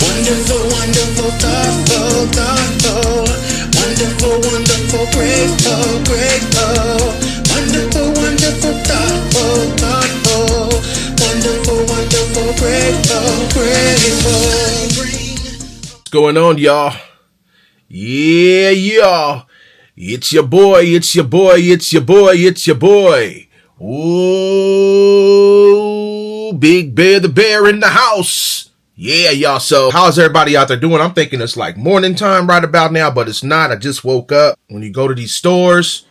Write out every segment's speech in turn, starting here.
Wonderful, wonderful, thoughtful, thoughtful. Wonderful, wonderful, grateful, grateful. Wonderful, wonderful, thoughtful, thoughtful. Wonderful, wonderful, grateful, grateful. What's going on, y'all? Yeah, y'all. It's your boy, it's your boy, it's your boy, it's your boy. Ooh, Big Bear the Bear in the house. Yeah, y'all. So how's everybody out there doing? I'm thinking it's like morning time right about now, but it's not. I just woke up. When you go to these stores,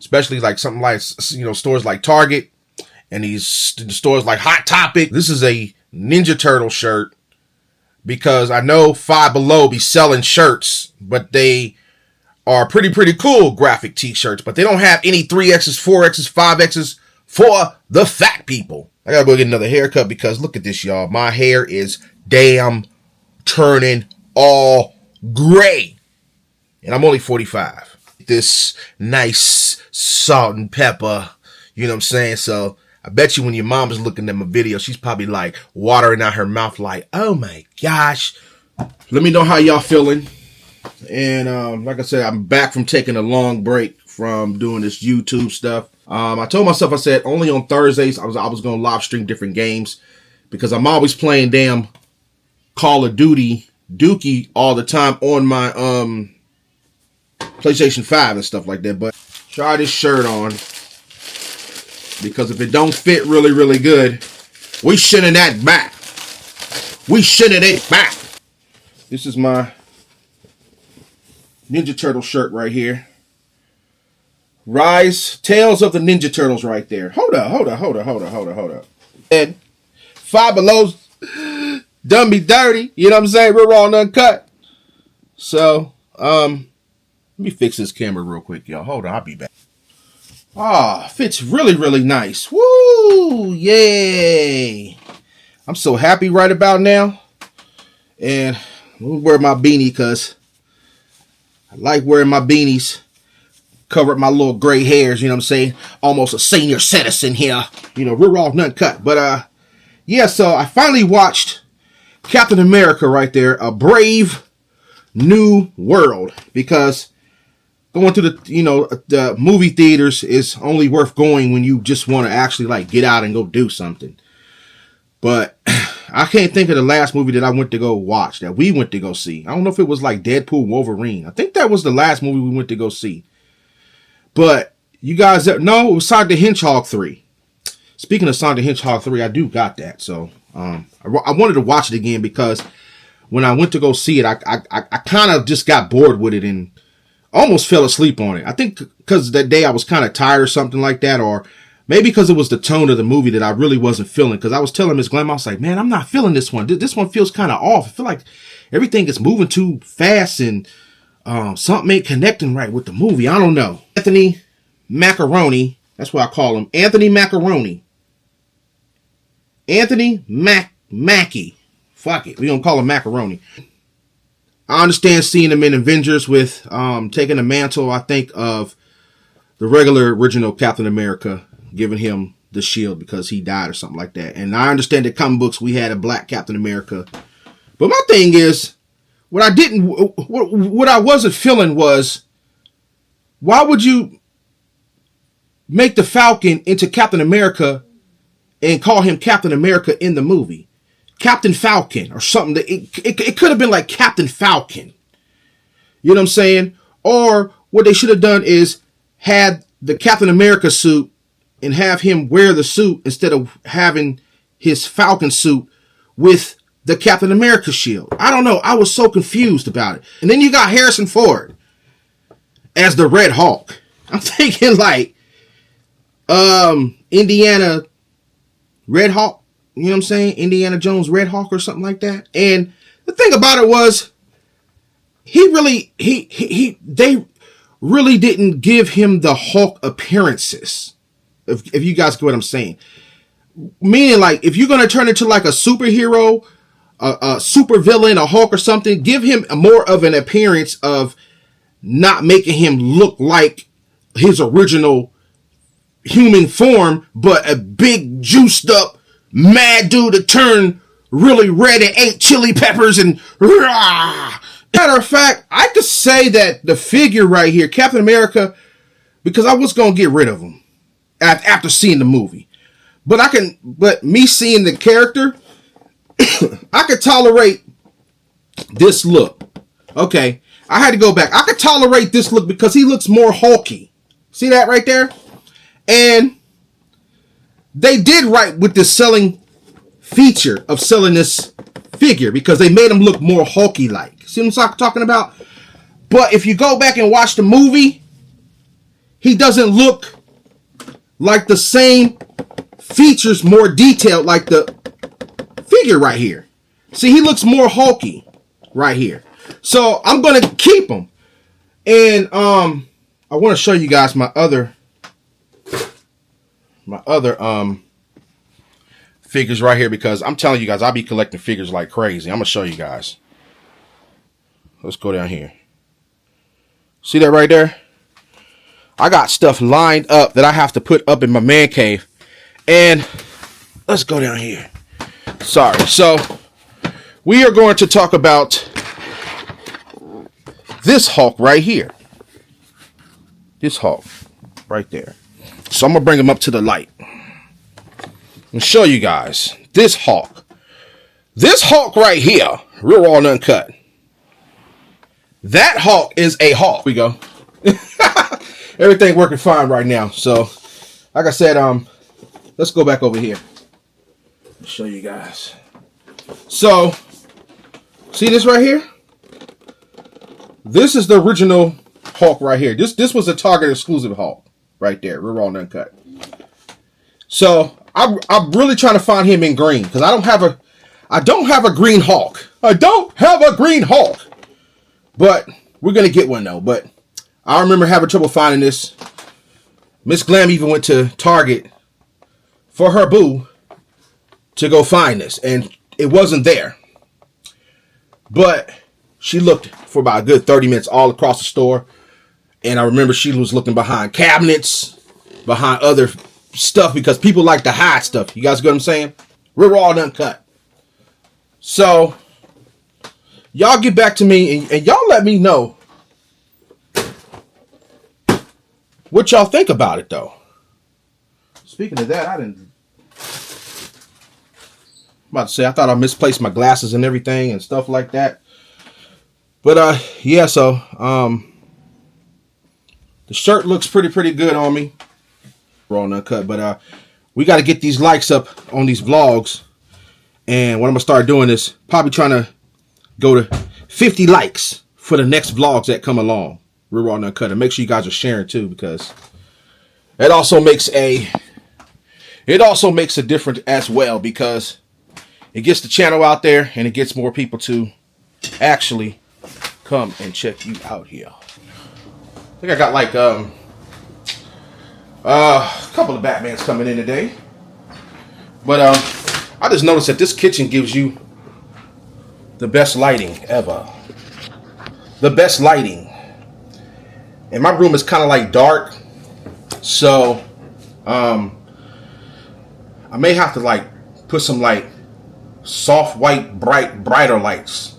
especially like something like, stores like Target and these stores like Hot Topic, this is a Ninja Turtle shirt because I know Five Below be selling shirts, but they are pretty cool graphic t-shirts, but they don't have any 3Xs, 4Xs, 5Xs for the fat people. I gotta go get another haircut because look at this, y'all. My hair is damn turning all gray. And I'm only 45. This nice salt and pepper, you know what I'm saying? So I bet you when your mom is looking at my video, she's probably like watering out her mouth like, oh my gosh. Let me know how y'all feeling. And like I said, I'm back from taking a long break from doing this YouTube stuff. I told myself, I said, only on Thursdays I was going to live stream different games because I'm always playing damn Call of Duty Dookie all the time on my PlayStation 5 and stuff like that. But try this shirt on because if it don't fit really good, we sending that back. We sending it back. This is my Ninja Turtle shirt right here. Tales of the Ninja Turtles right there. Hold up. And Five Below's done me dirty. You know what I'm saying? We're all uncut. So, let me fix this camera real quick, y'all. Hold on, I'll be back. Fits really nice. Woo! Yay! I'm so happy right about now. And I'm gonna wear my beanie because I like wearing my beanies. Cover up my little gray hairs, you know what I'm saying? Almost a senior citizen here. You know, we're all uncut. But, yeah, so I finally watched Captain America right there. A Brave New World. Because going to the movie theaters is only worth going when you just want to actually, like, get out and go do something. But I can't think of the last movie that I went to go watch, that we went to go see. I don't know if it was like Deadpool, Wolverine. I think that was the last movie we went to go see. But you guys know it was Sonic the Hedgehog 3. Speaking of Sonic the Hedgehog 3, I do got that. So I wanted to watch it again because when I went to go see it, I kind of just got bored with it and almost fell asleep on it. I think because that day I was kind of tired or something like that, or maybe because it was the tone of the movie that I really wasn't feeling. Because I was telling Miss Glam, I was like, man, I'm not feeling this one. This one feels kind of off. I feel like everything is moving too fast and something ain't connecting right with the movie. I don't know. Anthony Macaroni. That's what I call him. Anthony Macaroni. Anthony Mackie. Fuck it. We're going to call him Macaroni. I understand seeing him in Avengers with taking the mantle, I think, of the regular original Captain America, giving him the shield because he died or something like that. And I understand that comic books, we had a black Captain America. But my thing is, what I wasn't feeling was, why would you make the Falcon into Captain America and call him Captain America in the movie? Captain Falcon or something. It could have been like Captain Falcon. You know what I'm saying? Or what they should have done is had the Captain America suit and have him wear the suit instead of having his Falcon suit with the Captain America shield. I don't know. I was so confused about it. And then you got Harrison Ford as the Red Hulk. I'm thinking like Indiana Red Hulk. You know what I'm saying? Indiana Jones Red Hulk or something like that. And the thing about it was they really didn't give him the Hulk appearances. If you guys get what I'm saying. Meaning like if you're going to turn into like a superhero, a super villain, a Hulk or something, give him more of an appearance of not making him look like his original human form, but a big juiced up mad dude to turn really red and ate chili peppers and rah. Matter of fact, I could say that the figure right here, Captain America, because I was gonna get rid of him after seeing the movie, but me seeing the character, I could tolerate this look. Okay, I had to go back. I could tolerate this look because he looks more hulky. See that right there? And they did right with this selling feature of selling this figure because they made him look more hulky like. See what I'm talking about? But if you go back and watch the movie, he doesn't look like the same features, more detailed like the figure right here. See, he looks more hulky right here. So I'm going to keep him. And I want to show you guys my other figures right here because I'm telling you guys, I'll be collecting figures like crazy. I'm going to show you guys. Let's go down here. See that right there? I got stuff lined up that I have to put up in my man cave. And let's go down here. Sorry. So we are going to talk about this Hulk right here. This Hulk right there. So I'm going to bring him up to the light and show you guys this Hulk. This Hulk right here, real raw and uncut. That Hulk is a Hulk. We go. Everything working fine right now. So, like I said, let's go back over here. Show you guys. So, see this right here? This is the original Hulk right here. This was a Target exclusive Hulk right there. Real raw and uncut. So, I'm really trying to find him in green because I don't have a green Hulk. I don't have a green Hulk. But we're going to get one though. But I remember having trouble finding this. Miss Glam even went to Target for her boo to go find this. And it wasn't there. But she looked for about a good 30 minutes all across the store. And I remember she was looking behind cabinets, behind other stuff because people like to hide stuff. You guys get what I'm saying? We're all uncut. So y'all get back to me and y'all let me know what y'all think about it though. Speaking of that, I'm about to say I thought I misplaced my glasses and everything and stuff like that. But yeah, so the shirt looks pretty good on me. Raw and uncut, but we got to get these likes up on these vlogs. And what I'm gonna start doing is probably trying to go to 50 likes for the next vlogs that come along. Real raw and uncut, and make sure you guys are sharing too because it also makes a difference as well because it gets the channel out there and it gets more people to actually come and check you out here. I think I got like a couple of Batmans coming in today. But I just noticed that this kitchen gives you the best lighting ever. The best lighting. And my room is kind of like dark. So I may have to like put some like soft white brighter lights.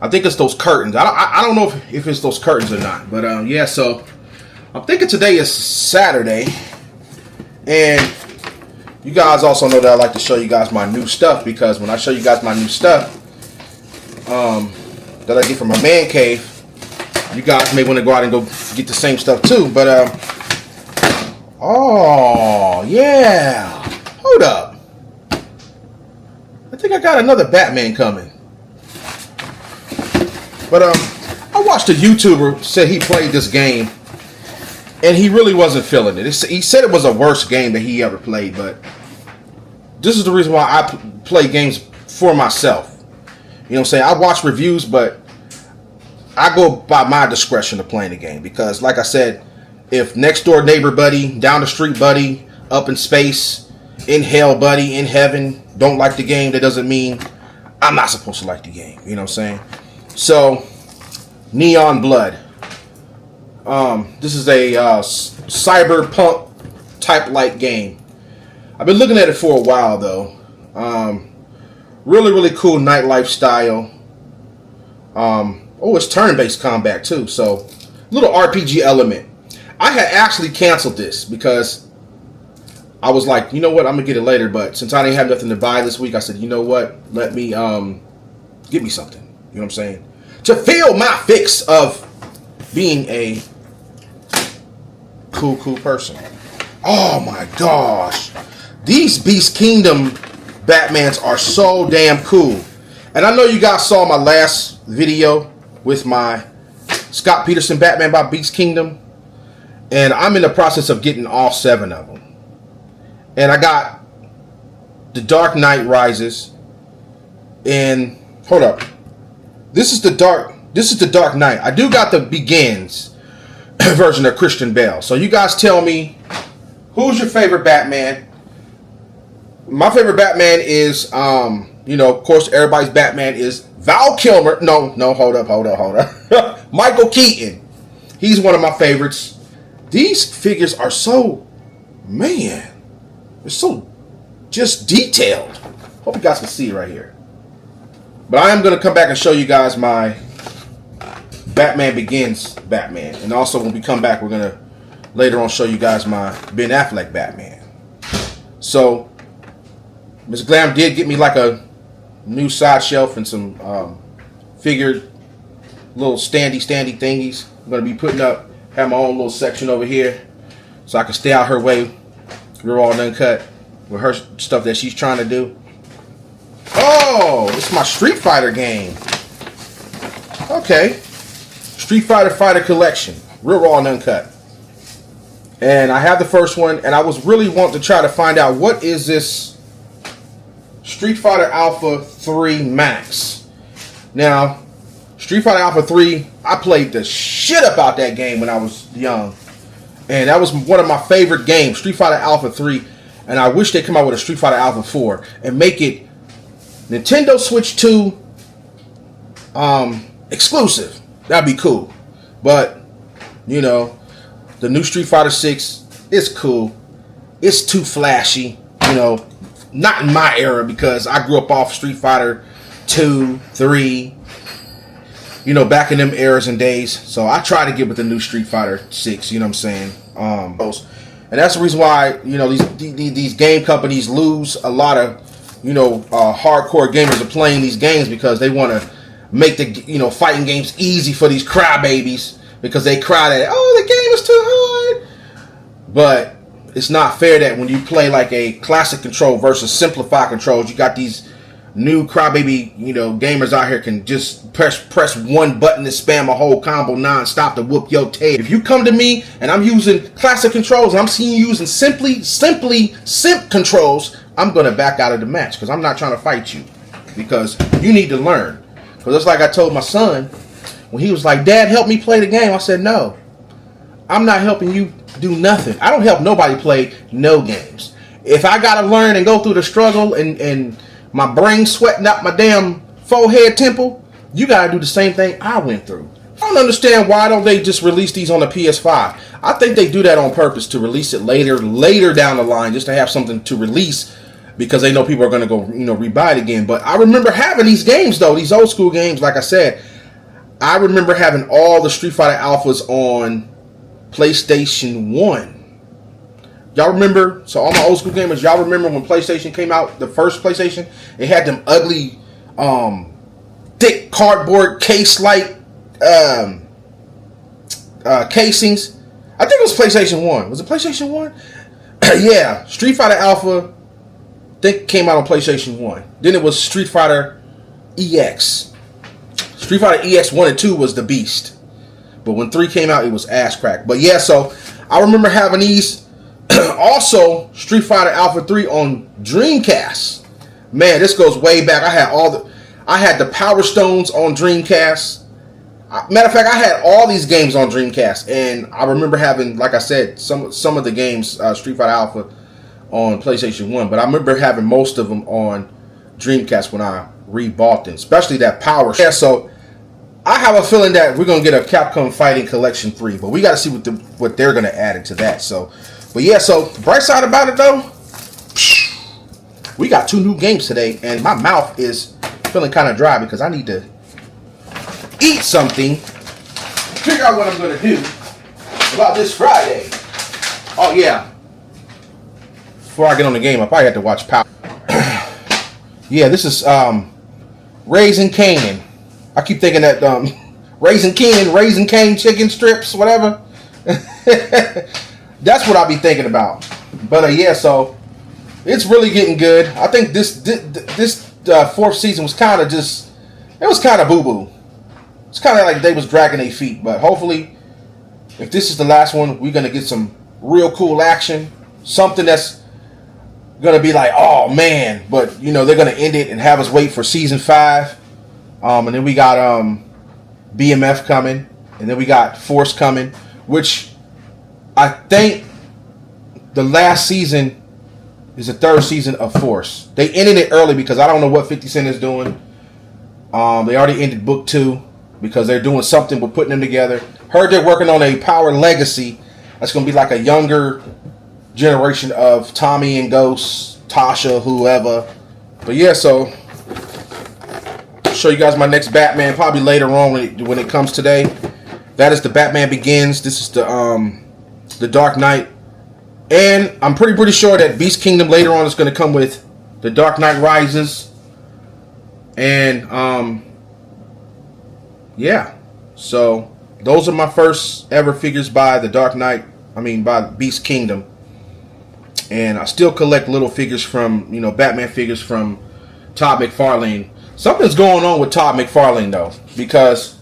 I think it's those curtains. I don't know if it's those curtains or not. But yeah, so I'm thinking today is Saturday, and you guys also know that I like to show you guys my new stuff because when I show you guys my new stuff that I get from my man cave, you guys may want to go out and go get the same stuff too. But oh yeah, hold up, I think I got another Batman coming. But I watched a YouTuber said he played this game. And he really wasn't feeling it. He said it was the worst game that he ever played, but this is the reason why I play games for myself. You know what I'm saying? I watch reviews, but I go by my discretion of playing the game. Because, like I said, if next door neighbor buddy, down the street buddy, up in space, in hell buddy, in heaven, don't like the game, that doesn't mean I'm not supposed to like the game. You know what I'm saying? So, Neon Blood. This is a cyberpunk type like game. I've been looking at it for a while though. Really, really cool nightlife style. Oh, it's turn-based combat too, so little RPG element. I had actually canceled this because I was like, you know what, I'm gonna get it later. But since I didn't have nothing to buy this week, I said, you know what, let me get me something. You know what I'm saying? To fill my fix of being a cool person. Oh my gosh, these Beast Kingdom Batmans are so damn cool. And I know you guys saw my last video with my Scott Peterson Batman by Beast Kingdom. And I'm in the process of getting all 7 of them. And I got The Dark Knight Rises. And hold up. This is the Dark Knight. I do got the Begins version of Christian Bale. So you guys tell me, who's your favorite Batman? My favorite Batman is you know, of course, everybody's Batman is Val Kilmer. No, hold up. Michael Keaton. He's one of my favorites. These figures are so, man, they're so just detailed. Hope you guys can see it right here. But I am going to come back and show you guys my Batman Begins Batman. And also when we come back, we're going to later on show you guys my Ben Affleck Batman. So, Ms. Glam did get me like a new side shelf and some figured little standy thingies. I'm going to be putting up, have my own little section over here so I can stay out her way. We're all uncut with her stuff that she's trying to do. Oh, it's my Street Fighter game. Okay. Street Fighter Collection. Real raw and uncut. And I have the first one, and I was really wanting to try to find out what is this Street Fighter Alpha 3 Max. Now, Street Fighter Alpha 3, I played the shit about that game when I was young. And that was one of my favorite games, Street Fighter Alpha 3. And I wish they'd come out with a Street Fighter Alpha 4 and make it Nintendo Switch 2 exclusive. That'd be cool. But, you know, the new Street Fighter 6 is cool. It's too flashy, you know. Not in my era because I grew up off Street Fighter 2, 3, you know, back in them eras and days. So I try to get with the new Street Fighter 6, you know what I'm saying? And that's the reason why, you know, these game companies lose a lot of, you know, hardcore gamers are playing these games because they want to make the, you know, fighting games easy for these crybabies because they cry that, oh, the game is too hard. But it's not fair that when you play like a classic control versus simplified controls, you got these new crybaby, you know, gamers out here can just press one button to spam a whole combo non-stop to whoop your tail. If you come to me and I'm using classic controls and I'm seeing you using simply simp controls, I'm going to back out of the match because I'm not trying to fight you because you need to learn. Because it's like I told my son when he was like, Dad, help me play the game. I said, no, I'm not helping you do nothing. I don't help nobody play no games. If I gotta learn and go through the struggle and my brain sweating out my damn forehead temple, you gotta do the same thing I went through. I don't understand why don't they just release these on the PS5. I think they do that on purpose to release it later down the line, just to have something to release because they know people are gonna go, you know, rebuy it again. But I remember having these games though, these old school games. Like I said, I remember having all the Street Fighter Alphas on PlayStation 1. Y'all remember? So all my old school gamers, y'all remember when PlayStation came out, the first PlayStation? It had them ugly, thick cardboard case-like casings. I think it was PlayStation 1. Was it PlayStation 1? Yeah. Street Fighter Alpha, I think came out on PlayStation 1. Then it was Street Fighter EX. Street Fighter EX 1 and 2 was the beast. But when 3 came out, it was ass crack. But yeah, so I remember having these. Also, Street Fighter Alpha 3 on Dreamcast. Man, this goes way back. I had the Power Stones on Dreamcast. Matter of fact, I had all these games on Dreamcast, and I remember having, like I said, some of the games, Street Fighter Alpha, on PlayStation 1. But I remember having most of them on Dreamcast when I rebought them, especially that Power. Yeah, so I have a feeling that we're gonna get a Capcom Fighting Collection 3, but we got to see what they're gonna add into that. So, but yeah, so the bright side about it though, We got 2 new games today, and my mouth is feeling kind of dry because I need to eat something. Figure out what I'm going to do about this Friday. Oh, yeah. Before I get on the game, I probably have to watch Power. Yeah, this is Raising Canaan. I keep thinking that Raising Cane chicken strips, whatever. That's what I'll be thinking about. But yeah, so it's really getting good. I think this 4th season was kind of just, it was kind of boo-boo. It's kind of like they was dragging their feet. But hopefully, if this is the last one, we're going to get some real cool action. Something that's going to be like, oh man. But, you know, they're going to end it and have us wait for season 5. And then we got BMF coming. And then we got Force coming. Which I think the last season is the 3rd season of Force. They ended it early because I don't know what 50 Cent is doing. They already ended book 2 because they're doing something with putting them together. Heard they're working on a Power Legacy. That's going to be like a younger generation of Tommy and Ghost, Tasha, whoever. But yeah, so I'll show you guys my next Batman probably later on when it comes today. That is the Batman Begins. This is the Dark Knight. And I'm pretty sure that Beast Kingdom later on is going to come with the Dark Knight Rises. And yeah. So those are my first ever figures by the Dark Knight. By Beast Kingdom. And I still collect little figures from, Batman figures from Todd McFarlane. Something's going on with Todd McFarlane though, because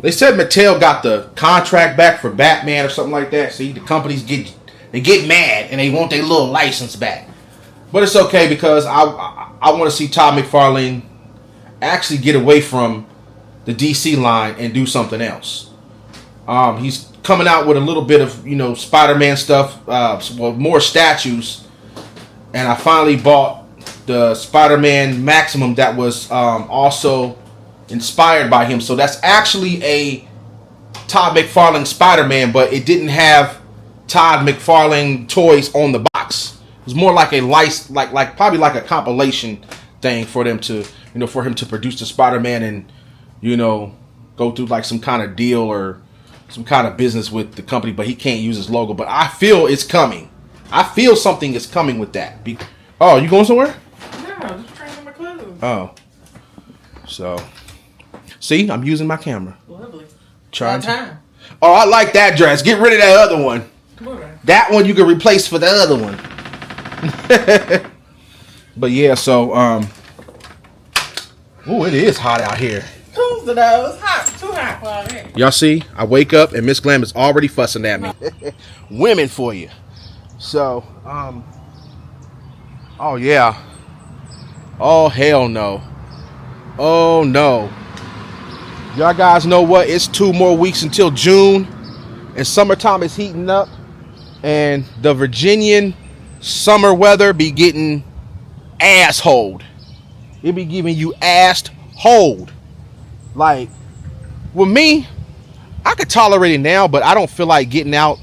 they said Mattel got the contract back for Batman or something like that. See, the companies get mad and they want their little license back. But it's okay because I want to see Todd McFarlane actually get away from the DC line and do something else. He's coming out with a little bit of, Spider-Man stuff, more statues. And I finally bought the Spider-Man Maximum that was also inspired by him. So that's actually a Todd McFarlane Spider-Man, but it didn't have Todd McFarlane toys on the box. It was more like a like probably like a compilation thing for them to, for him to produce the Spider-Man and, go through like some kind of deal or some kind of business with the company, but he can't use his logo. But I feel it's coming. I feel something is coming with that. Oh, you going somewhere? No, just trying on my clothes. Oh. So, see, I'm using my camera. Lovely. Trying time. Oh, I like that dress. Get rid of that other one. Come on, man. That one you can replace for the other one. But yeah, so oh, it is hot out here. Cool to though. It's hot. Too hot for all that. Y'all see, I wake up and Miss Glam is already fussing at me. Women for you. So, oh yeah. Oh hell no. Oh no. Y'all guys know what? It's 2 more weeks until June, and summertime is heating up, and the Virginian summer weather be getting assholed. It be giving you assholed. Like, with me, I could tolerate it now, but I don't feel like getting out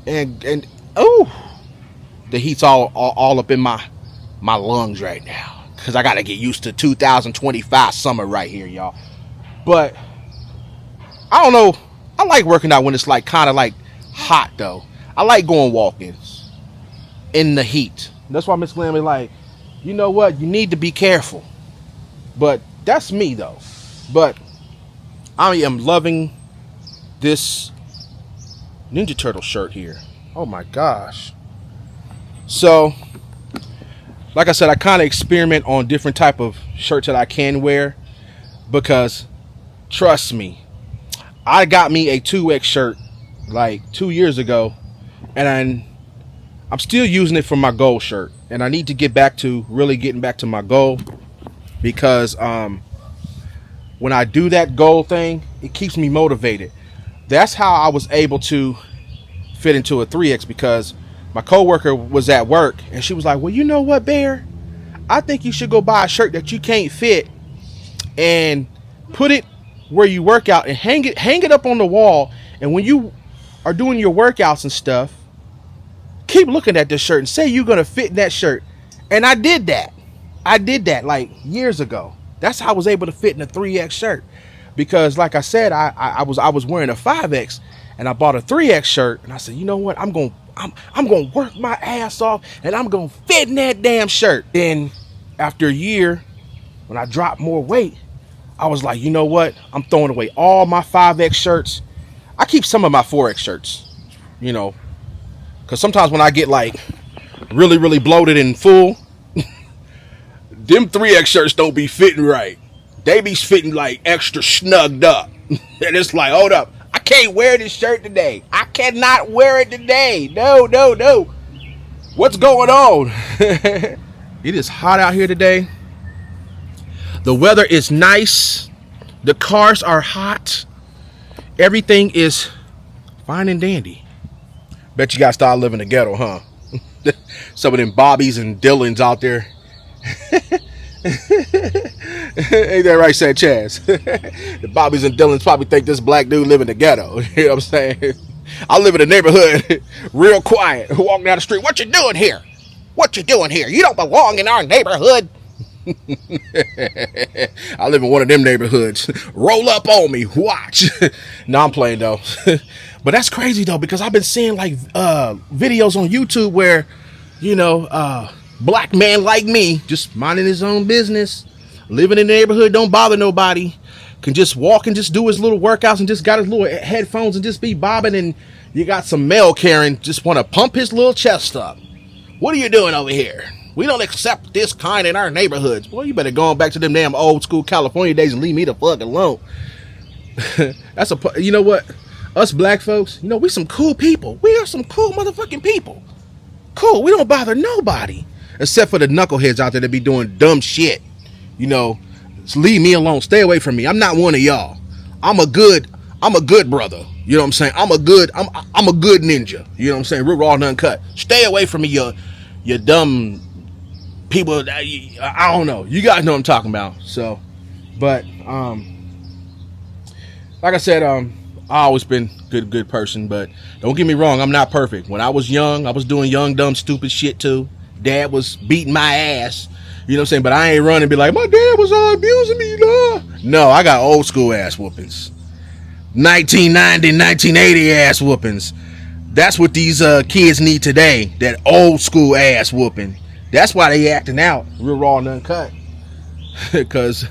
and oh, the heat's all up in my lungs right now, because I gotta get used to 2025 summer right here, y'all. But I don't know. I like working out when it's like kind of like hot though. I like going walk-ins in the heat. That's why Miss Glam is like, you know what? You need to be careful. But that's me though. But I am loving this Ninja Turtle shirt here. Oh my gosh. So, like I said, I kind of experiment on different type of shirts that I can wear, because trust me, I got me a 2X shirt like 2 years ago, and I'm still using it for my goal shirt, and I need to get back to really getting back to my goal, because when I do that goal thing, it keeps me motivated. That's how I was able to fit into a 3X, because my coworker was at work and she was like, well, you know what, Bear? I think you should go buy a shirt that you can't fit and put it where you work out and hang it up on the wall. And when you are doing your workouts and stuff, keep looking at this shirt and say you're going to fit in that shirt. And I did that. I did that like years ago. That's how I was able to fit in a 3X shirt. Because like I said, I was wearing a 5X and I bought a 3X shirt and I said, you know what? I'm gonna work my ass off and I'm gonna fit in that damn shirt. Then after a year, when I dropped more weight, I was like, you know what? I'm throwing away all my 5X shirts. I keep some of my 4X shirts, you know, because sometimes when I get like really, really bloated and full, them 3X shirts don't be fitting right. They be fitting like extra snugged up. And it's like, hold up. I can't wear this shirt today. I cannot wear it today. No. What's going on? It is hot out here today. The weather is nice. The cars are hot. Everything is fine and dandy. Bet you guys start living in the ghetto, huh? Some of them Bobbies and Dylans out there. Ain't that right, said Chaz? The Bobbies and Dylans probably think this black dude live in the ghetto. You know what I'm saying? I live in the neighborhood, real quiet. Walking down the street. What you doing here? What you doing here? You don't belong in our neighborhood. I live in one of them neighborhoods. Roll up on me. Watch. No, I'm playing though. But that's crazy though, because I've been seeing like videos on YouTube where, you know, black man like me, just minding his own business, living in the neighborhood, don't bother nobody, can just walk and just do his little workouts and just got his little headphones and just be bobbing, and you got some male Karen just want to pump his little chest up. What are you doing over here? We don't accept this kind in our neighborhoods. Well, you better go on back to them damn old school California days and leave me the fuck alone. That's you know what? Us black folks, you know, we some cool people. We are some cool motherfucking people. Cool. We don't bother nobody. Except for the knuckleheads out there that be doing dumb shit. You know, just leave me alone. Stay away from me. I'm not one of y'all. I'm a good brother. You know what I'm saying? I'm a good ninja. You know what I'm saying? We're raw and uncut. Stay away from me, you dumb people. I don't know. You guys know what I'm talking about. So, but like I said, I always been good person, but don't get me wrong, I'm not perfect. When I was young, I was doing young, dumb, stupid shit too. Dad was beating my ass, you know what I'm saying? But I ain't running and be like, my dad was abusing me, nah. No, I got old school ass whoopings. 1990, 1980 ass whoopings. That's what these kids need today, that old school ass whooping. That's why they acting out real raw and uncut. Because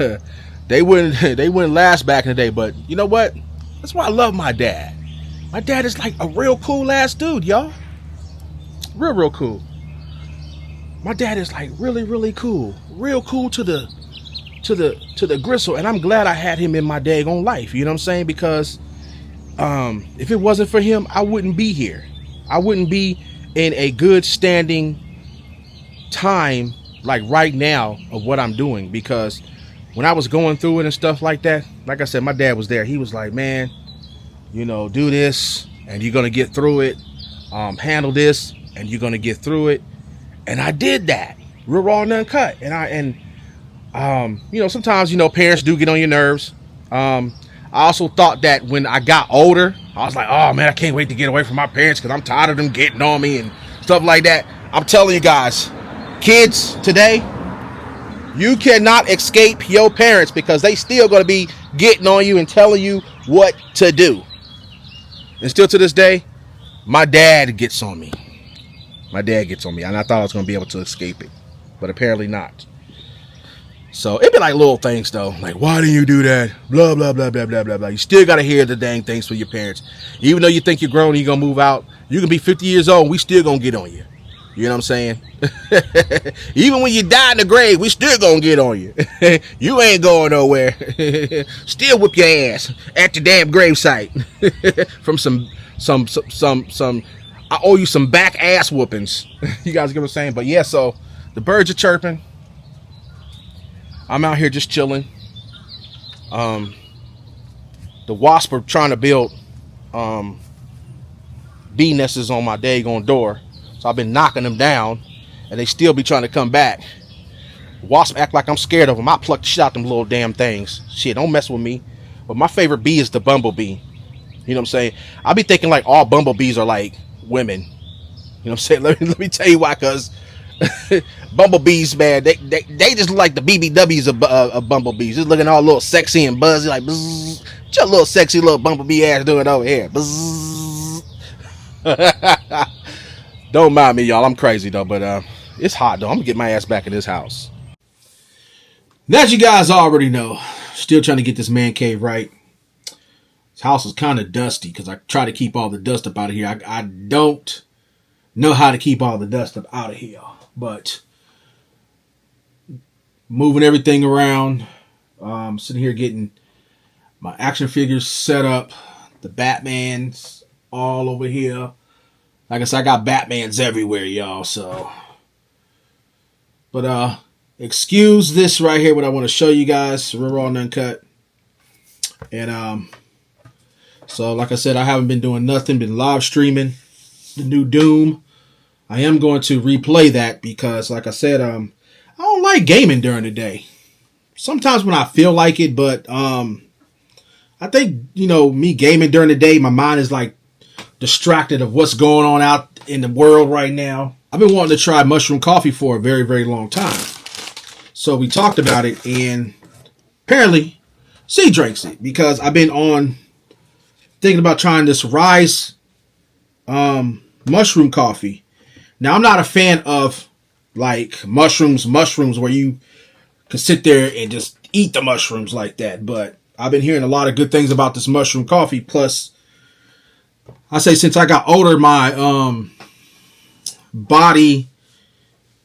they wouldn't last back in the day. But you know what? That's why I love my dad. My dad is like a real cool ass dude, y'all. Real cool. My dad is like really cool. Real cool to the gristle. And I'm glad I had him in my daggone life. You know what I'm saying? Because if it wasn't for him, I wouldn't be here. I wouldn't be in a good standing time like right now of what I'm doing. Because when I was going through it and stuff like that, like I said, my dad was there. He was like, man, you know, do this and you're going to get through it. Handle this and you're going to get through it. And I did that. Real raw and uncut. And you know, sometimes, you know, parents do get on your nerves. I also thought that when I got older, I was like, oh man, I can't wait to get away from my parents because I'm tired of them getting on me and stuff like that. I'm telling you guys, kids today, you cannot escape your parents because they still going to be getting on you and telling you what to do. And still to this day, my dad gets on me. My dad gets on me, and I thought I was going to be able to escape it, but apparently not. So it'd be like little things though, like why didn't you do that? Blah blah blah blah blah blah blah. You still got to hear the dang things from your parents, even though you think you're grown and you're gonna move out. You can be 50 years old, we still gonna get on you. You know what I'm saying? Even when you die in the grave, we still gonna get on you. You ain't going nowhere. Still whip your ass at the damn gravesite from some. I owe you some back ass whoopings. You guys get what I'm saying? But yeah, so the birds are chirping. I'm out here just chilling. The wasps are trying to build bee nests on my daggone door. So I've been knocking them down and they still be trying to come back. Wasps act like I'm scared of them. I pluck the shit out them little damn things. Shit, don't mess with me. But my favorite bee is the bumblebee. You know what I'm saying? I be thinking like all bumblebees are like women. You know what I'm saying? Let me tell you why, cause Bumblebees, man, they just look like the BBWs of bumblebees. Just looking all little sexy and buzzy, like bzzz. What your little sexy little bumblebee ass doing over here? Bzzz. Don't mind me, y'all. I'm crazy though, but it's hot though. I'm gonna get my ass back in this house. Now, as you guys already know, still trying to get this man cave right. This house is kind of dusty because I try to keep all the dust up out of here. I don't know how to keep all the dust up out of here, but moving everything around, sitting here getting my action figures set up, the Batmans all over here. Like I said, I got Batmans everywhere, y'all. So, but excuse this right here. What I want to show you guys, we're raw and uncut, and so like I said, I haven't been doing nothing, been live streaming the new Doom. I am going to replay that because, like I said, I don't like gaming during the day. Sometimes when I feel like it, but I think, you know, me gaming during the day, my mind is like distracted of what's going on out in the world right now. I've been wanting to try mushroom coffee for a very, very long time. So we talked about it, and apparently she drinks it because I've been on thinking about trying this Rise mushroom coffee. Now, I'm not a fan of like mushrooms where you can sit there and just eat the mushrooms like that. But I've been hearing a lot of good things about this mushroom coffee. Plus, I say since I got older, my body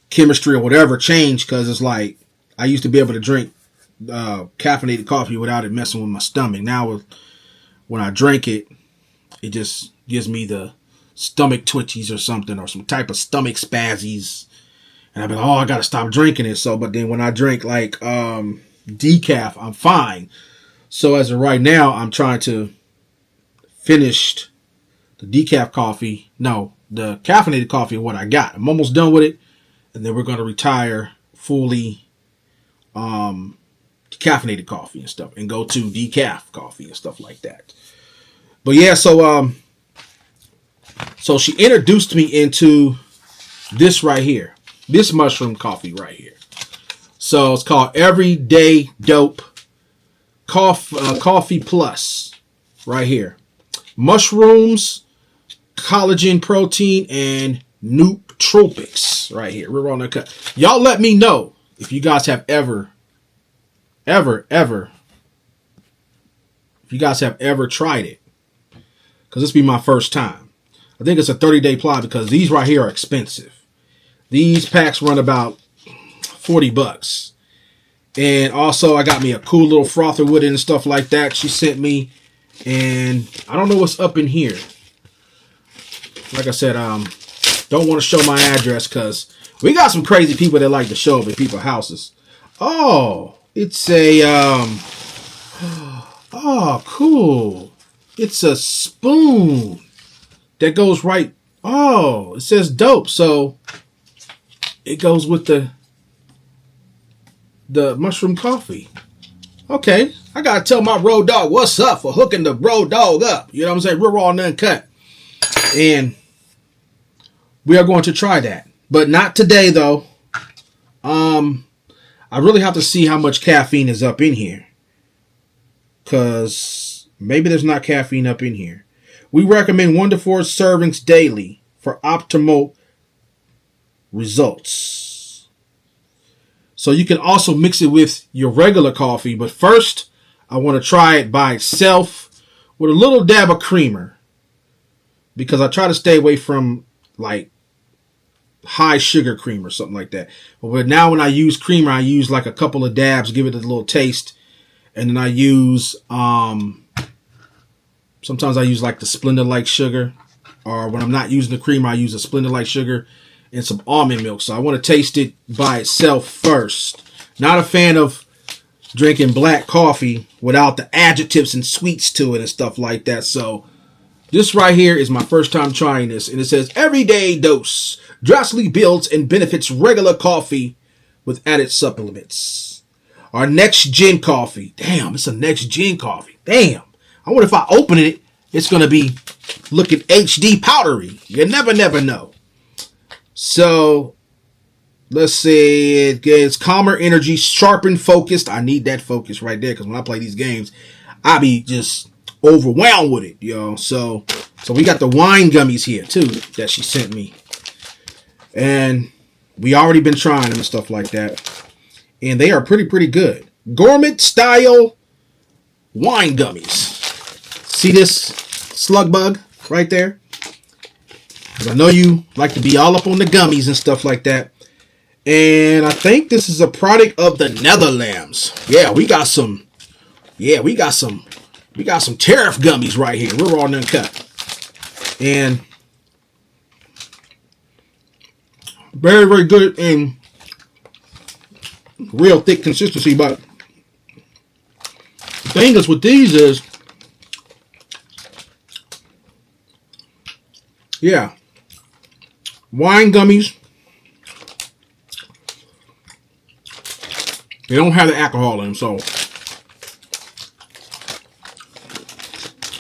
chemistry or whatever changed, because it's like I used to be able to drink caffeinated coffee without it messing with my stomach. Now, when I drink it, it just gives me the stomach twitchies or something, or some type of stomach spazzies, and I've been, I gotta stop drinking it. So, but then when I drink like decaf, I'm fine. So as of right now, I'm trying to finish the decaf coffee. No, the caffeinated coffee. What I got, I'm almost done with it, and then we're gonna retire fully caffeinated coffee and stuff, and go to decaf coffee and stuff like that. But yeah, so she introduced me into this right here, this mushroom coffee right here. So it's called Everyday Dope Coffee Plus right here. Mushrooms, collagen, protein, and nootropics right here. We're on the cut. Y'all let me know if you guys have ever tried it, because this be my first time. I think it's a 30-day supply because these right here are expensive. These packs run about $40. And also I got me a cool little frother with it and stuff like that she sent me. And I don't know what's up in here. Like I said, don't want to show my address because we got some crazy people that like to show up at people's houses. Oh, it's a oh, cool. It's a spoon that goes right. Oh, it says dope. So it goes with the mushroom coffee. Okay. I got to tell my road dog what's up for hooking the road dog up. You know what I'm saying? We're raw and uncut. And we are going to try that. But not today, though. I really have to see how much caffeine is up in here, because maybe there's not caffeine up in here. We recommend 1 to 4 servings daily for optimal results. So you can also mix it with your regular coffee, but first I want to try it by itself with a little dab of creamer, because I try to stay away from like high sugar cream or something like that. But now when I use creamer, I use like a couple of dabs, give it a little taste, and then I use sometimes I use like the Splenda-like sugar, or when I'm not using the creamer, I use a Splenda-like sugar and some almond milk. So I want to taste it by itself first. Not a fan of drinking black coffee without the adjectives and sweets to it and stuff like that. So this right here is my first time trying this, and it says Everyday Dose drastically builds and benefits regular coffee with added supplements. Our next gen coffee. Damn, it's a next gen coffee. Damn. I wonder if I open it, it's going to be looking HD powdery. You never know. So let's say it gets calmer energy, sharpened, focused. I need that focus right there because when I play these games, I be just overwhelmed with it, yo. So we got the wine gummies here too that she sent me, and we already been trying them and stuff like that, and they are pretty good. Gourmet style wine gummies. See this slug bug right there? Because I know you like to be all up on the gummies and stuff like that. And I think this is a product of the Netherlands. Yeah, we got some. Yeah, we got some tariff gummies right here. We're all uncut. And very good and real thick consistency. But the thing is with these is, yeah, wine gummies. They don't have the alcohol in them, so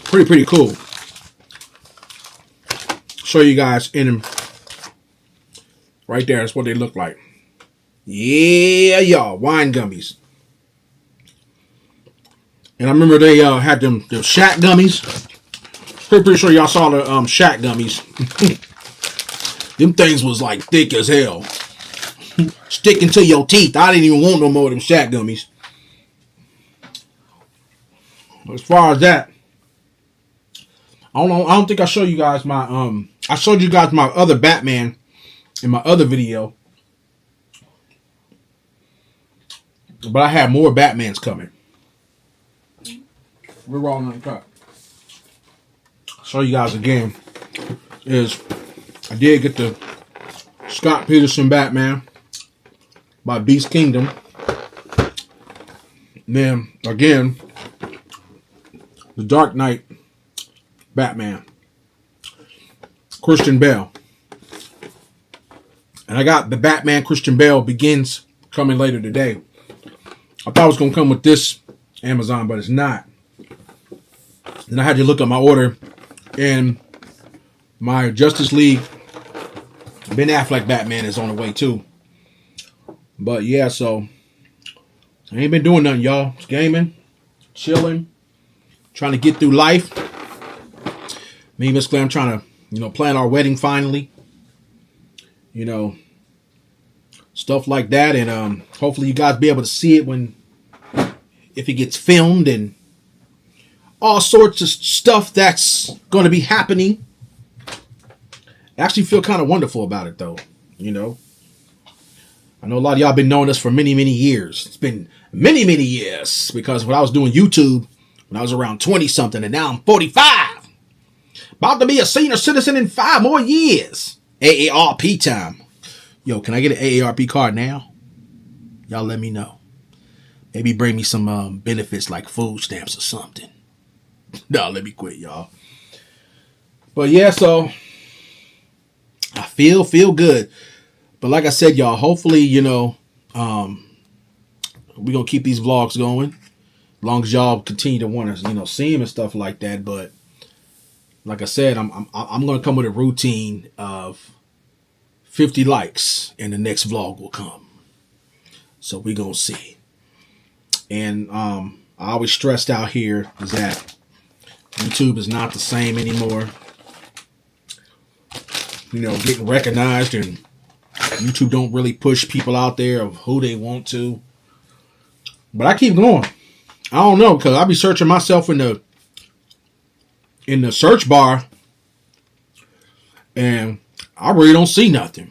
pretty cool. Show you guys in them right there. That's what they look like. Yeah, y'all, wine gummies. And I remember they had them Shack gummies. Pretty sure y'all saw the Shack gummies. Them things was like thick as hell. Sticking to your teeth. I didn't even want no more of them Shack gummies. As far as that, I don't think I showed you guys my I showed you guys my other Batman in my other video. But I have more Batmans coming. We're rolling on the cut. Show you guys again. I did get the Scott Peterson Batman by Beast Kingdom. And then again, the Dark Knight Batman, Christian Bale. And I got the Batman Christian Bale Begins coming later today. I thought it was going to come with this Amazon, but it's not. And I had to look at my order, and my Justice League Ben Affleck Batman is on the way too. But yeah, so I ain't been doing nothing, y'all. Just gaming, chilling, trying to get through life. Me, Miss Claire, I'm trying to, plan our wedding finally. Stuff like that, and hopefully you guys be able to see it if it gets filmed and all sorts of stuff that's going to be happening. I actually feel kind of wonderful about it, though. I know a lot of y'all been knowing us for many years. It's been many years, because when I was doing YouTube when I was around 20 something, and now I'm 45, about to be a senior citizen in 5 more years. AARP time. Yo, can I get an AARP card now? Y'all let me know. Maybe bring me some benefits like food stamps or something. No, let me quit, y'all. But yeah, so I feel good. But like I said, y'all, hopefully, we're going to keep these vlogs going. As long as y'all continue to want to, see them and stuff like that. But like I said, I'm going to come with a routine of 50 likes and the next vlog will come. So we're going to see. And I always stressed out here is that YouTube is not the same anymore. Getting recognized, and YouTube don't really push people out there of who they want to. But I keep going. I don't know, because I'll be searching myself in the search bar, and I really don't see nothing.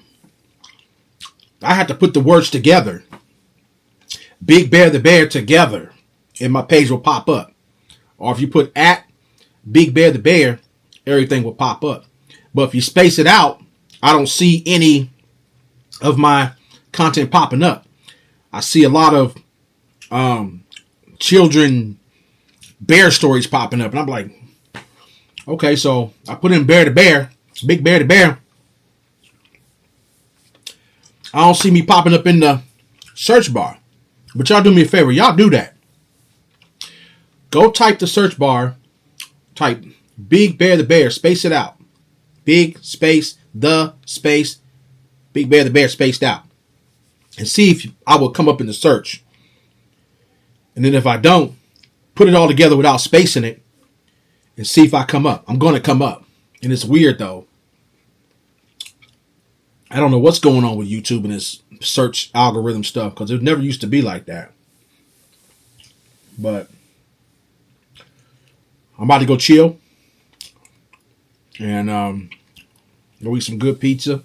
I had to put the words together. Big Bear the Bear together, and my page will pop up. Or if you put at Big Bear the Bear, everything will pop up. But if you space it out, I don't see any of my content popping up. I see a lot of children bear stories popping up, and I'm like, okay, so I put in Bear the Bear, Big Bear the Bear. I don't see me popping up in the search bar. But y'all do me a favor. Y'all do that. Go type the search bar. Type Big Bear the Bear. Space it out. Big space the space Big Bear the Bear spaced out. and see if I will come up in the search. And then if I don't, put it all together without spacing it and see if I come up. I'm going to come up. And it's weird though. I don't know what's going on with YouTube and this search algorithm stuff, because it never used to be like that. But I'm about to go chill and go eat some good pizza,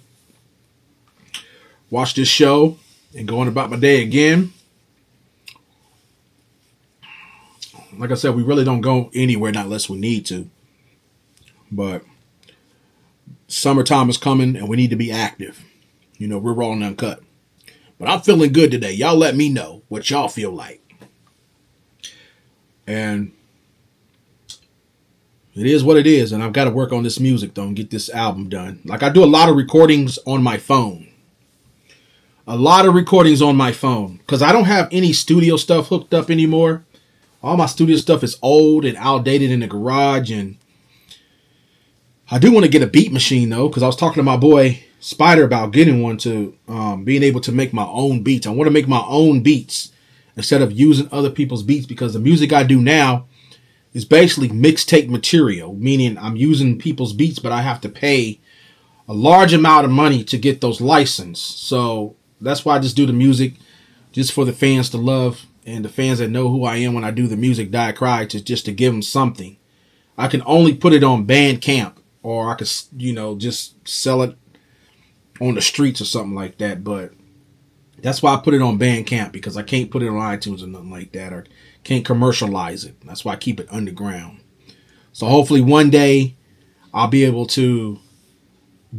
watch this show, and go on about my day again. Like I said, we really don't go anywhere not unless we need to. But summertime is coming and we need to be active. You know, we're raw and uncut. But I'm feeling good today. Y'all let me know what y'all feel like. And it is what it is. And I've got to work on this music, though, and get this album done. Like, I do a lot of recordings on my phone. A lot of recordings on my phone. Because I don't have any studio stuff hooked up anymore. All my studio stuff is old and outdated in the garage. And I do want to get a beat machine, though, because I was talking to my boy Spider about getting one, to being able to make my own beats. I want to make my own beats instead of using other people's beats, because the music I do now is basically mixtape material, meaning I'm using people's beats, but I have to pay a large amount of money to get those licensed. So that's why I just do the music just for the fans to love, and the fans that know who I am when I do the music, Die Cry, just to give them something. I can only put it on Bandcamp, or I could, just sell it on the streets or something like that. But that's why I put it on Bandcamp, because I can't put it on iTunes or nothing like that, or can't commercialize it. That's why I keep it underground. So hopefully one day I'll be able to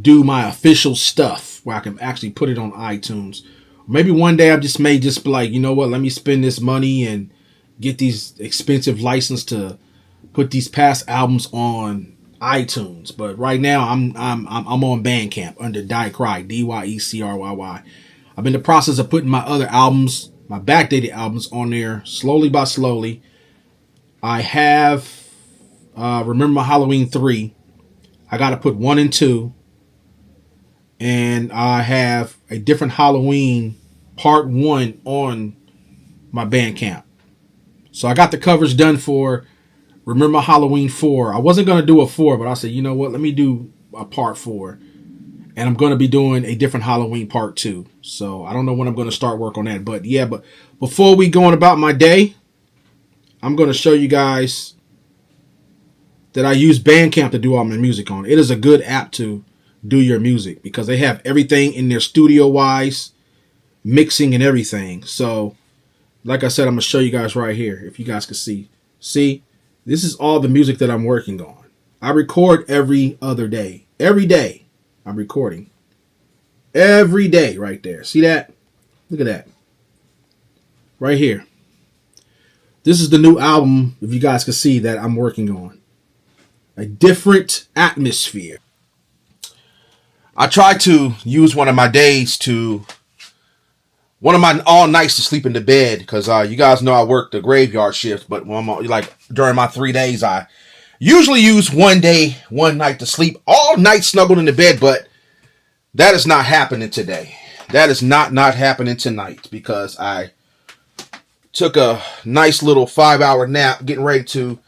do my official stuff where I can actually put it on iTunes. Maybe one day I may just be like, you know what, let me spend this money and get these expensive license to put these past albums on iTunes. But right now I'm on Bandcamp under Die Cry, DYECRYY. I'm in the process of putting my other albums, my backdated albums, on there slowly by slowly. I have Remember Halloween 3. I got to put 1 and 2. And I have a different Halloween part 1 on my Bandcamp. So I got the covers done for Remember Halloween 4. I wasn't going to do a 4, but I said, you know what? Let me do a part 4. And I'm going to be doing a different Halloween part 2. So I don't know when I'm going to start work on that. But yeah, but before we go on about my day, I'm going to show you guys that I use Bandcamp to do all my music on. It is a good app to do your music, because they have everything in there studio wise, mixing and everything. So like I said, I'm going to show you guys right here, if you guys can see. See, this is all the music that I'm working on. I record every other day. Every day I'm recording. Every day right there. See that? Look at that. Right here. This is the new album, if you guys can see, that I'm working on. A different atmosphere. I try to use one of my days one of my all nights to sleep in the bed, because you guys know I work the graveyard shift, but when I'm, like, during my 3 days, I usually use one day, one night to sleep all night snuggled in the bed, but that is not happening today. That is not happening tonight, because I took a nice little 5-hour nap, getting ready to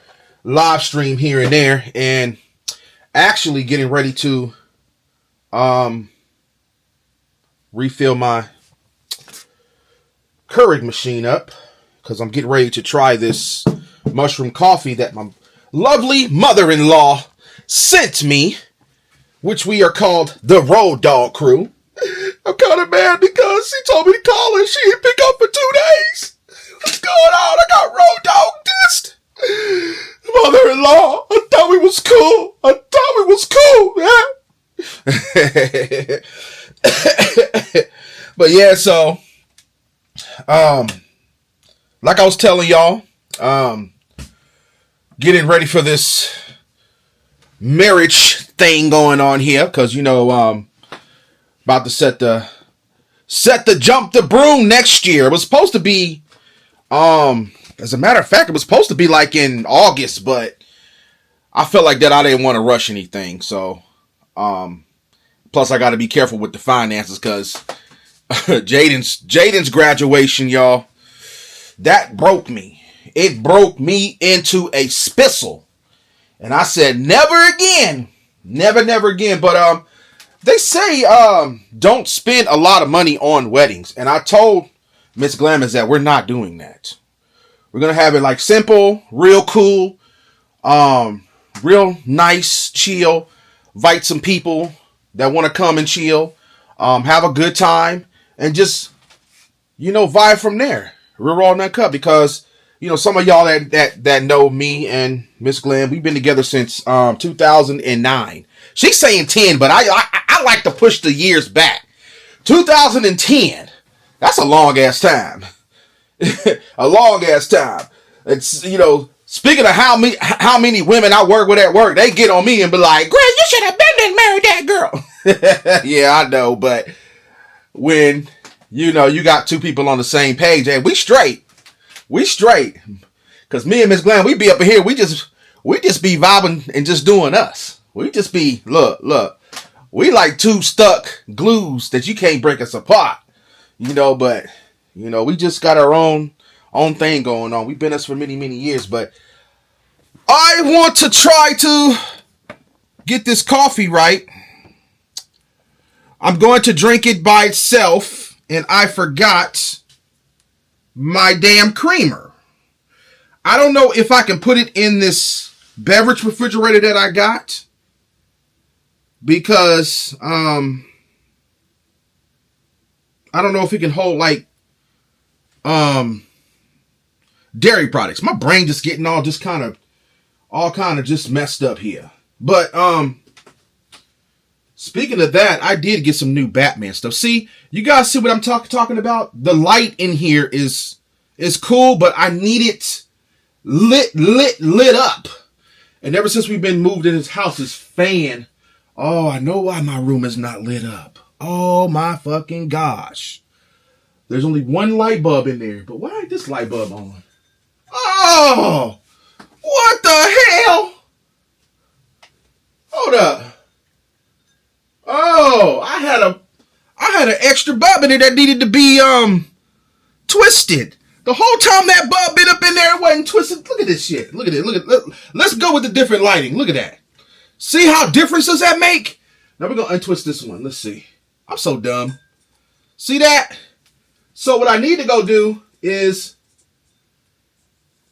live stream here and there, and actually getting ready to refill my Keurig machine up, because I'm getting ready to try this mushroom coffee that my lovely mother-in-law sent me, which we are called the Road Dog Crew. I'm kind of mad because she told me to call and she didn't pick up for 2 days. What's going on? I got Road Dog dissed. Mother-in-law, I thought we was cool. But yeah, so like I was telling y'all, getting ready for this marriage thing going on here, because about to set the jump the broom next year. It was supposed to be as a matter of fact, it was supposed to be like in August, but I felt like that I didn't want to rush anything. So plus I got to be careful with the finances, because Jaden's graduation, y'all. That broke me. It broke me into a spissel. And I said, never again. Never again. But they say don't spend a lot of money on weddings. And I told Miss Glamours that we're not doing that. We're gonna have it like simple, real cool, real nice, chill. Invite some people that want to come and chill, have a good time, and just vibe from there. We're all uncut because some of y'all that know me and Miss Glenn, we've been together since 2009. She's saying 10, but I like to push the years back. 2010. That's a long ass time. A long ass time. It's speaking of how many women I work with at work, they get on me and be like, "Greg, you should have been married that girl." Yeah, I know, but when you got two people on the same page, and we straight, because me and Miss Glenn, we be up in here, we just be vibing and just doing us. We just be look, we like two stuck glues that you can't break us apart, but we just got our own thing going on. We've been us for many years, but I want to try to get this coffee right. I'm going to drink it by itself, and I forgot my damn creamer. I don't know if I can put it in this beverage refrigerator that I got, because I don't know if it can hold like dairy products. My brain just getting all kind of just messed up here. But speaking of that, I did get some new Batman stuff. See, you guys see what I'm talking about? The light in here is cool, but I need it lit up. And ever since we've been moved in this house, this fan, oh, I know why my room is not lit up. Oh my fucking gosh. There's only one light bulb in there, but why ain't this light bulb on? Oh, what the hell? Hold up. Oh, I had an extra bulb in there that needed to be twisted. The whole time that bulb been up in there, it wasn't twisted. Look at this shit. Look at it. Let's go with the different lighting. Look at that. See how difference does that make? Now we're gonna untwist this one. Let's see. I'm so dumb. See that? So what I need to go do is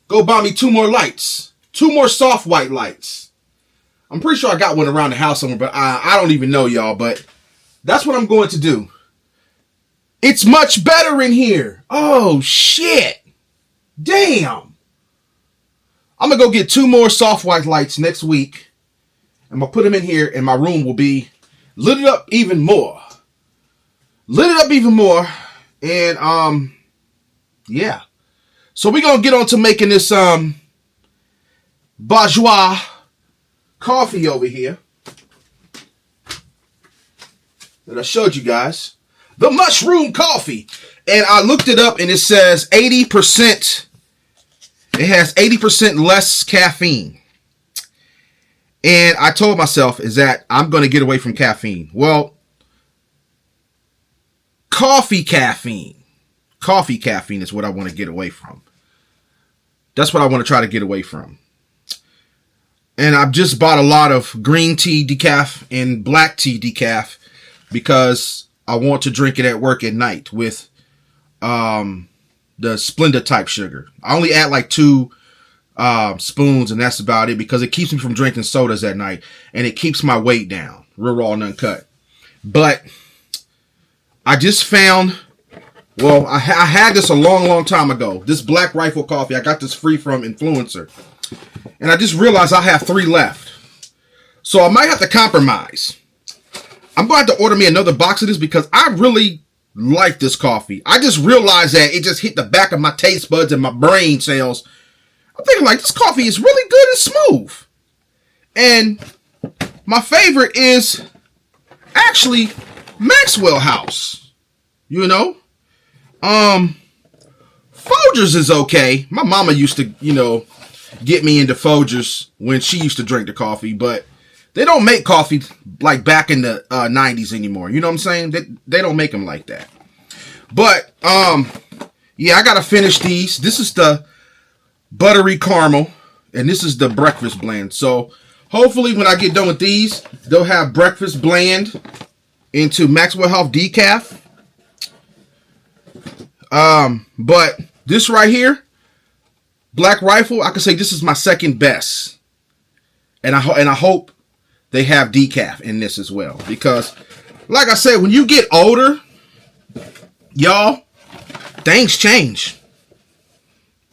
go buy me 2 more lights. 2 more soft white lights. I'm pretty sure I got one around the house somewhere, but I don't even know, y'all. But that's what I'm going to do. It's much better in here. Oh, shit. Damn. I'm going to go get 2 more soft white lights next week. I'm going to put them in here, and my room will be lit up even more. And, yeah. So we're going to get on to making this, bourgeois coffee over here that I showed you guys. The mushroom coffee. And I looked it up and it says 80%. It has 80% less caffeine. And I told myself is that I'm going to get away from caffeine. Well, coffee caffeine. Coffee caffeine is what I want to get away from. That's what I want to try to get away from. And I've just bought a lot of green tea decaf and black tea decaf because I want to drink it at work at night with the Splenda type sugar. I only add like 2 spoons and that's about it because it keeps me from drinking sodas at night and it keeps my weight down. Real raw and uncut. But I just found, well, I had this a long time ago. This Black Rifle coffee. I got this free from Influencer. And I just realized I have 3 left. So I might have to compromise. I'm going to have to order me another box of this because I really like this coffee. I just realized that it just hit the back of my taste buds and my brain cells. I'm thinking like this coffee is really good and smooth. And my favorite is actually Maxwell House. You know? Folgers is okay. My mama used to, get me into Folgers when she used to drink the coffee, but they don't make coffee like back in the 90s anymore. You know what I'm saying? They don't make them like that. But yeah, I gotta finish these. This is the buttery caramel, and this is the breakfast blend. So hopefully when I get done with these, they'll have breakfast blend into Maxwell Health decaf. But this right here, Black Rifle, I can say this is my second best. And I hope they have decaf in this as well. Because, like I said, when you get older, y'all, things change.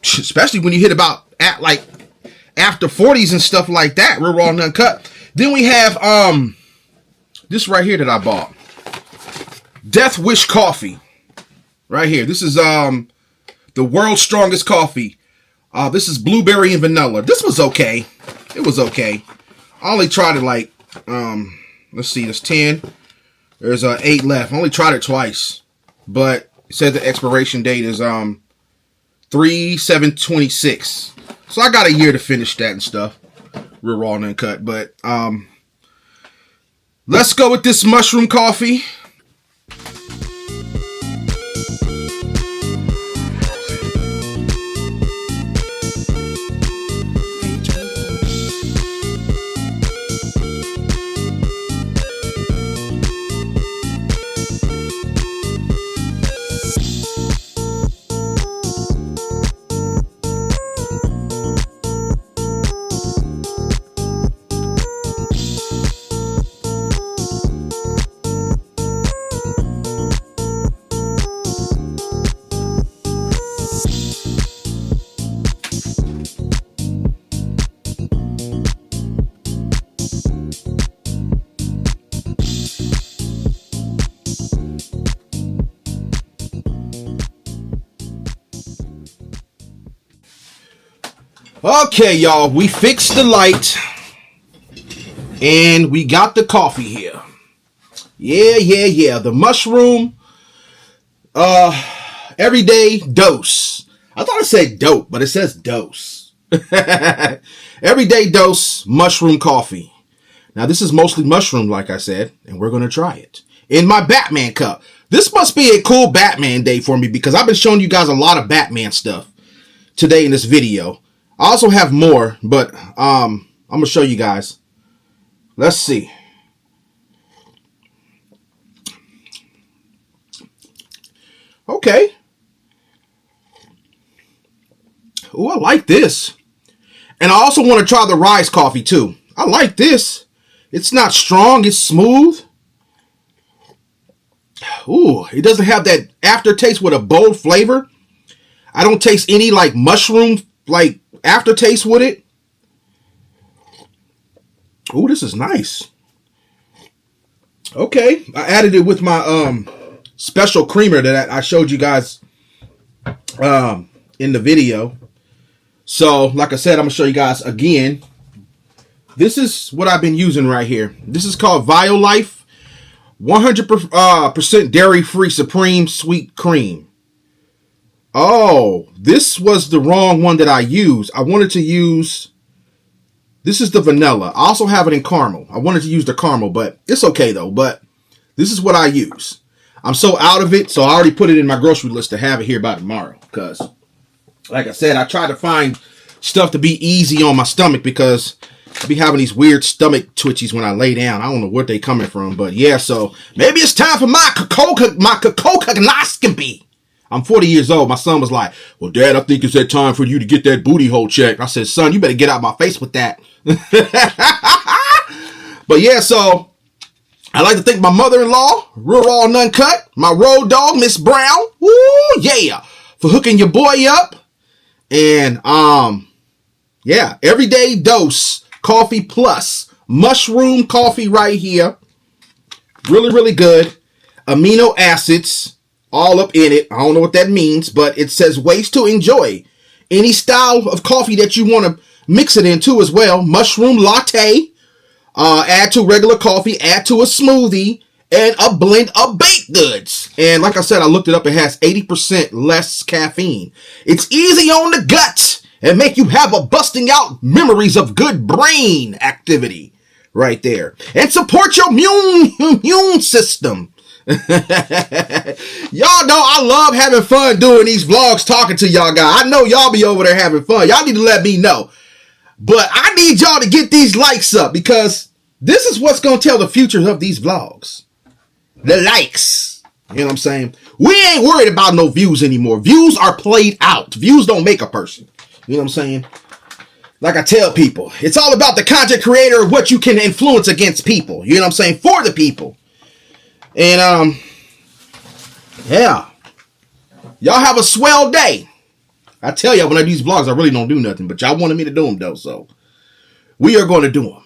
Especially when you hit about after 40s and stuff like that. Real raw and uncut. Then we have this right here that I bought. Death Wish coffee. Right here. This is the world's strongest coffee. This is blueberry and vanilla. This was okay. It was okay. I only tried it like, let's see, there's 10. There's 8 left. I only tried it twice. But it says the expiration date is 3/7/26. So I got a year to finish that and stuff. Real raw and uncut. But let's go with this mushroom coffee. Okay, y'all, we fixed the light and we got the coffee here. Yeah. The mushroom everyday dose. I thought it said dope, but it says dose. Everyday dose mushroom coffee. Now, this is mostly mushroom, like I said, and we're going to try it in my Batman cup. This must be a cool Batman day for me because I've been showing you guys a lot of Batman stuff today in this video. I also have more, but I'm going to show you guys. Let's see. Okay. Oh, I like this. And I also want to try the Rise coffee too. I like this. It's not strong, it's smooth. Ooh, it doesn't have that aftertaste with a bold flavor. I don't taste any like mushroom like aftertaste with it. Ooh, this is nice. Okay, I added it with my special creamer that I showed you guys in the video. So, like I said, I'm gonna show you guys again. This is what I've been using right here. This is called Violife 100% dairy-free Supreme Sweet Cream. Oh, this was the wrong one that I used. I wanted to use, this is the vanilla. I also have it in caramel. I wanted to use the caramel, but it's okay though. But this is what I use. I'm so out of it, so I already put it in my grocery list to have it here by tomorrow. Because, like I said, I try to find stuff to be easy on my stomach because I be having these weird stomach twitchies when I lay down. I don't know where they coming from, but yeah, so maybe it's time for my colonoscopy. I'm 40 years old. My son was like, well, Dad, I think it's that time for you to get that booty hole checked. I said, son, you better get out my face with that. But yeah, so I'd like to thank my mother-in-law, Real Raw and Uncut, my road dog, Miss Brown, woo, yeah, for hooking your boy up. And, yeah, everyday dose coffee plus mushroom coffee right here. Really, really good. Amino acids. All up in it. I don't know what that means, but it says ways to enjoy. Any style of coffee that you want to mix it into as well. Mushroom latte. Add to regular coffee. Add to a smoothie. And a blend of baked goods. And like I said, I looked it up. It has 80% less caffeine. It's easy on the gut. And make you have a busting out memories of good brain activity. Right there. And support your immune system. Y'all know I love having fun doing these vlogs, talking to y'all guys. I know y'all be over there having fun. Y'all need to let me know. But I need y'all to get these likes up, because this is what's going to tell the future of these vlogs. The likes. You know what I'm saying? We ain't worried about no views anymore. Views are played out. Views don't make a person. You know what I'm saying? Like I tell people, it's all about the content creator, what you can influence against people. You know what I'm saying? For the people. And, yeah. Y'all have a swell day. I tell y'all, when I do these vlogs, I really don't do nothing. But y'all wanted me to do them, though. So, we are going to do them.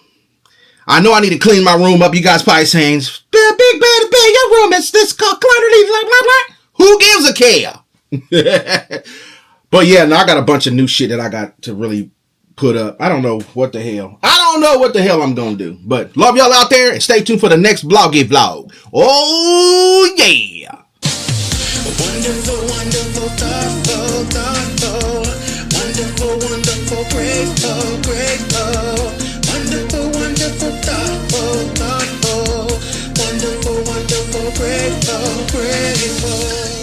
I know I need to clean my room up. You guys probably saying, Big Bad, your room is this cluttered. Blah, blah, blah. Who gives a care? But yeah, now I got a bunch of new shit that I got to really put up. I don't know what the hell. I don't know what the hell I'm going to do. But love y'all out there, and stay tuned for the next vloggy vlog. Oh, yeah. Wonderful, wonderful, thoughtful, thoughtful. Wonderful, wonderful, grateful, grateful. Wonderful, wonderful, thoughtful, thoughtful. Wonderful, wonderful, grateful, grateful.